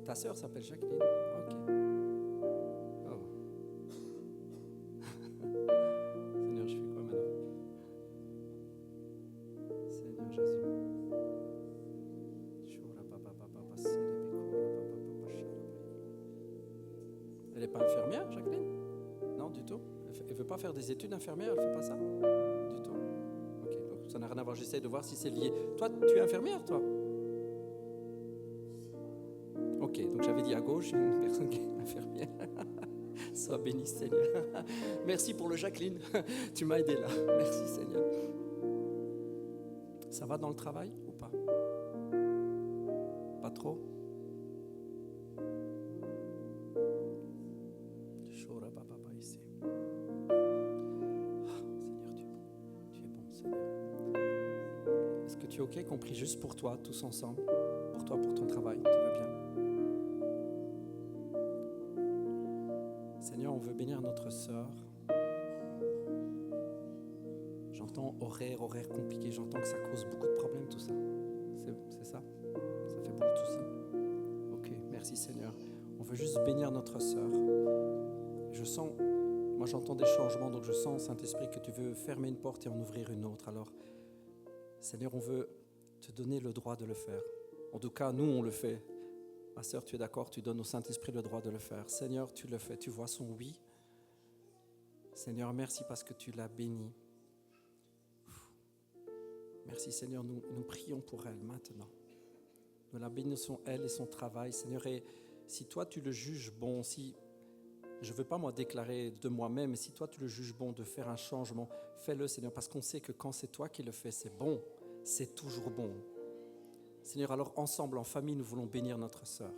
Ta sœur s'appelle Jacqueline. Ok. Oh. Seigneur, je fais quoi maintenant? Seigneur Jésus. Elle n'est pas infirmière, Jacqueline? Non, du tout. Elle ne veut pas faire des études infirmières, elle ne fait pas ça? Du tout. Ok, donc ça n'a rien à voir. J'essaie de voir si c'est lié. Toi, tu es infirmière, toi? Ok, donc j'avais dit à gauche, une personne qui est infirmière. Sois béni, Seigneur. Merci pour le Jacqueline. Tu m'as aidé là. Merci, Seigneur. Ça va dans le travail ou pas? Pas trop? Tu es OK qu'on prie juste pour toi, tous ensemble, pour toi, pour ton travail, tu vas bien? Seigneur, on veut bénir notre sœur. J'entends horaire compliqué, j'entends que ça cause beaucoup de problèmes, tout ça. C'est ça? Ça fait beaucoup de soucis? OK, merci Seigneur. On veut juste bénir notre sœur. Je sens, moi j'entends des changements, donc je sens, Saint-Esprit, que tu veux fermer une porte et en ouvrir une autre. Alors, Seigneur, on veut te donner le droit de le faire. En tout cas, nous, on le fait. Ma sœur, tu es d'accord? Tu donnes au Saint-Esprit le droit de le faire. Seigneur, tu le fais. Tu vois son oui. Seigneur, merci parce que tu l'as bénie. Merci, Seigneur. Nous prions pour elle maintenant. Nous la bénissons, elle et son travail. Seigneur, et si toi, tu le juges bon, si... Je ne veux pas moi déclarer de moi-même, mais si toi tu le juges bon de faire un changement, fais-le Seigneur, parce qu'on sait que quand c'est toi qui le fais, c'est bon, c'est toujours bon. Seigneur, alors ensemble, en famille, nous voulons bénir notre sœur.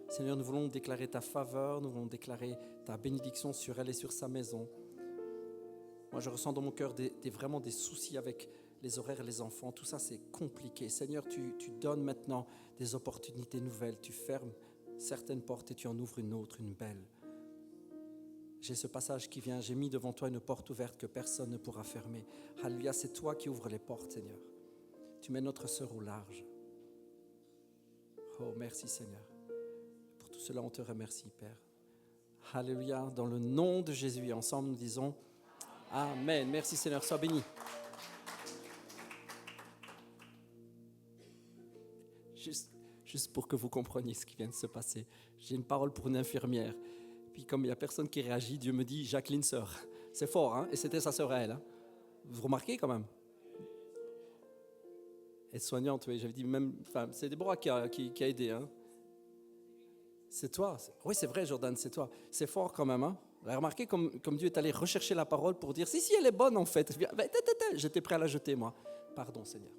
Seigneur, nous voulons déclarer ta faveur, nous voulons déclarer ta bénédiction sur elle et sur sa maison. Moi, je ressens dans mon cœur vraiment des soucis avec les horaires et les enfants. Tout ça, c'est compliqué. Seigneur, tu donnes maintenant des opportunités nouvelles. Tu fermes certaines portes et tu en ouvres une autre, une belle. J'ai ce passage qui vient, j'ai mis devant toi une porte ouverte que personne ne pourra fermer. Alléluia, c'est toi qui ouvres les portes, Seigneur. Tu mets notre sœur au large. Oh, merci, Seigneur. Pour tout cela, on te remercie, Père. Alléluia, dans le nom de Jésus, et ensemble, nous disons Amen. Merci, Seigneur, sois béni. Juste pour que vous compreniez ce qui vient de se passer, j'ai une parole pour une infirmière. Puis comme il n'y a personne qui réagit, Dieu me dit Jacqueline sœur. C'est fort, hein? Et c'était sa sœur à elle. Hein? Vous remarquez quand même? Aide-soignante, oui, j'avais dit même. Enfin, c'est Déborah qui a aidé. Hein? C'est toi. Oui, c'est vrai, Jordan, c'est toi. C'est fort quand même. Hein? Vous avez remarqué comme Dieu est allé rechercher la parole pour dire si, elle est bonne en fait. J'étais prêt à la jeter, moi. Pardon, Seigneur.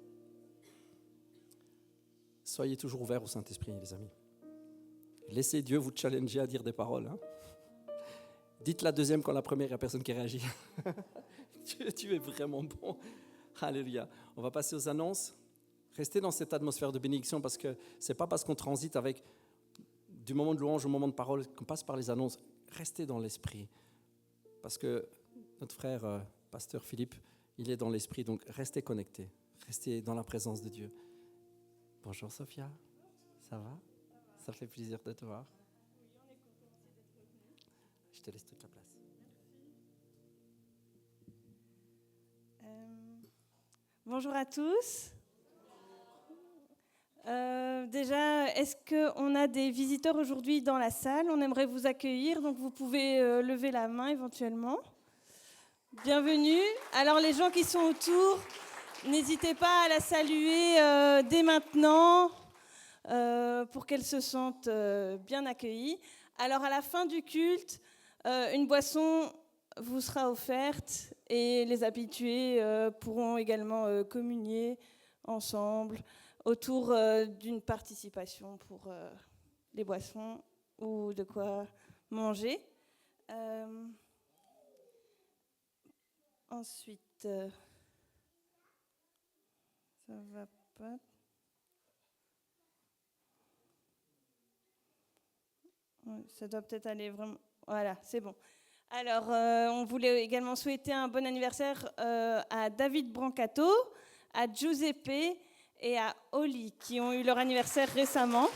Soyez toujours ouverts au Saint-Esprit, les amis. Laissez Dieu vous challenger à dire des paroles. Hein? Dites la deuxième quand la première, il n'y a personne qui réagit. tu es vraiment bon. Alléluia. On va passer aux annonces. Restez dans cette atmosphère de bénédiction parce que ce n'est pas parce qu'on transite avec du moment de louange au moment de parole qu'on passe par les annonces. Restez dans l'esprit. Parce que notre frère, pasteur Philippe, il est dans l'esprit. Donc restez connectés. Restez dans la présence de Dieu. Bonjour Sophia. Ça va? Ça fait plaisir de te voir. Je te laisse toute la place. Bonjour à tous. Déjà, est-ce qu'on a des visiteurs aujourd'hui dans la salle? On aimerait vous accueillir, donc vous pouvez lever la main éventuellement. Bienvenue. Alors les gens qui sont autour, n'hésitez pas à la saluer dès maintenant pour qu'elle se sente bien accueillie. Alors à la fin du culte, une boisson vous sera offerte et les habitués pourront également communier ensemble autour d'une participation pour les boissons ou de quoi manger. Ensuite, ça va pas. Ouais, ça doit peut-être aller vraiment. Voilà, c'est bon. Alors, on voulait également souhaiter un bon anniversaire à David Brancato, à Giuseppe et à Oli, qui ont eu leur anniversaire récemment.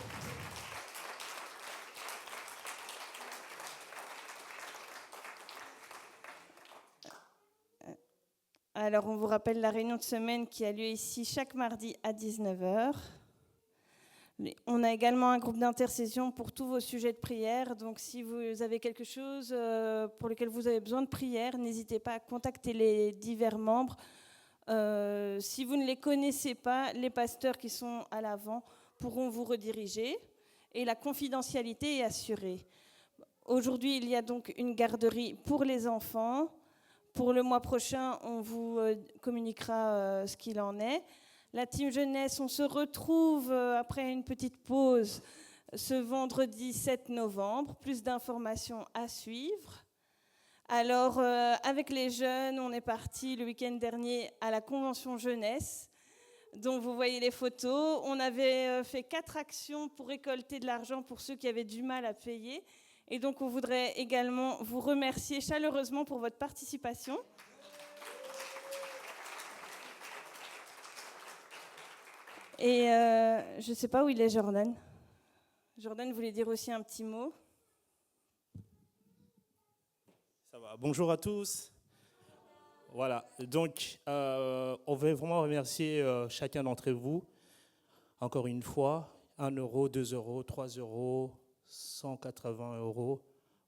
Alors, on vous rappelle la réunion de semaine qui a lieu ici chaque mardi à 19h. On a également un groupe d'intercession pour tous vos sujets de prière. Donc, si vous avez quelque chose pour lequel vous avez besoin de prière, n'hésitez pas à contacter les divers membres. Si vous ne les connaissez pas, les pasteurs qui sont à l'avant pourront vous rediriger. Et la confidentialité est assurée. Aujourd'hui, il y a donc une garderie pour les enfants. Pour le mois prochain, on vous communiquera ce qu'il en est. La team jeunesse, on se retrouve après une petite pause ce vendredi 7 novembre. Plus d'informations à suivre. Alors, avec les jeunes, on est parti le week-end dernier à la convention jeunesse, dont vous voyez les photos. On avait fait 4 actions pour récolter de l'argent pour ceux qui avaient du mal à payer. Et donc, on voudrait également vous remercier chaleureusement pour votre participation. Et je ne sais pas où il est, Jordan. Jordan voulait dire aussi un petit mot. Ça va. Bonjour à tous. Voilà, donc on veut vraiment remercier chacun d'entre vous. Encore une fois, 1 euro, 2 euros, 3 euros, 180 euros.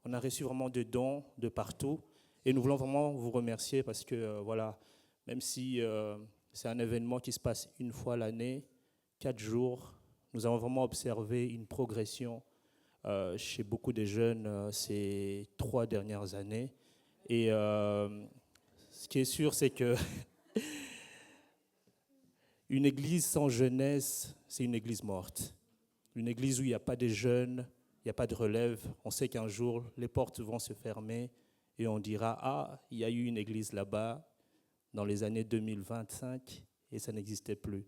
On a reçu vraiment des dons de partout. Et nous voulons vraiment vous remercier parce que, voilà, même si c'est un événement qui se passe une fois l'année, 4 jours, nous avons vraiment observé une progression chez beaucoup de jeunes ces 3 dernières années. Et ce qui est sûr, c'est que une église sans jeunesse, c'est une église morte. Une église où il n'y a pas de jeunes, il n'y a pas de relève. On sait qu'un jour, les portes vont se fermer et on dira « Ah, il y a eu une église là-bas dans les années 2025 et ça n'existait plus ».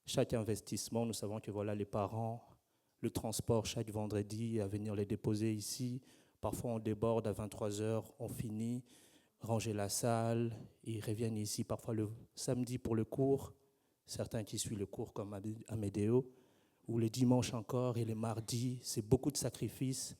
Chaque investissement, nous savons que voilà, les parents, le transport chaque vendredi à venir les déposer ici. Parfois, on déborde à 23h, on finit, ranger la salle, ils reviennent ici parfois le samedi pour le cours, certains qui suivent le cours comme Amédéo, ou les dimanches encore et les mardis, c'est beaucoup de sacrifices.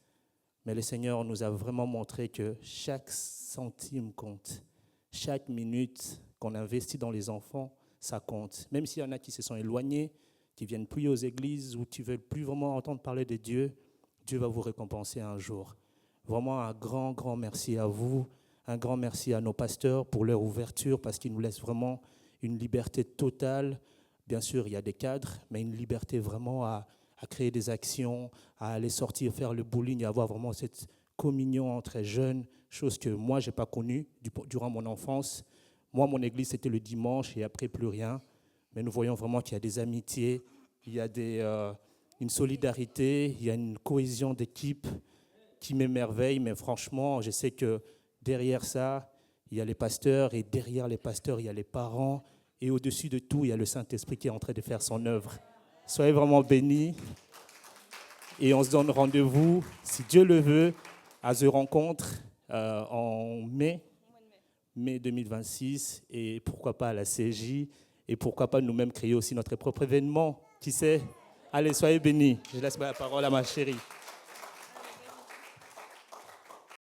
Mais le Seigneur nous a vraiment montré que chaque centime compte, chaque minute qu'on investit dans les enfants, ça compte. Même s'il y en a qui se sont éloignés, qui ne viennent plus aux églises ou qui ne veulent plus vraiment entendre parler de Dieu, Dieu va vous récompenser un jour. Vraiment un grand, grand merci à vous, un grand merci à nos pasteurs pour leur ouverture parce qu'ils nous laissent vraiment une liberté totale. Bien sûr, il y a des cadres, mais une liberté vraiment à créer des actions, à aller sortir, faire le bowling et avoir vraiment cette communion entre jeunes, chose que moi, je n'ai pas connue durant mon enfance. Moi, mon église, c'était le dimanche et après, plus rien. Mais nous voyons vraiment qu'il y a des amitiés, il y a une solidarité, il y a une cohésion d'équipe qui m'émerveille. Mais franchement, je sais que derrière ça, il y a les pasteurs et derrière les pasteurs, il y a les parents. Et au-dessus de tout, il y a le Saint-Esprit qui est en train de faire son œuvre. Soyez vraiment bénis. Et on se donne rendez-vous, si Dieu le veut, à The Rencontre en mai 2026. Et pourquoi pas à la CJ. Et pourquoi pas nous-mêmes créer aussi notre propre événement. Qui sait? Allez, soyez bénis. Je laisse la parole à ma chérie.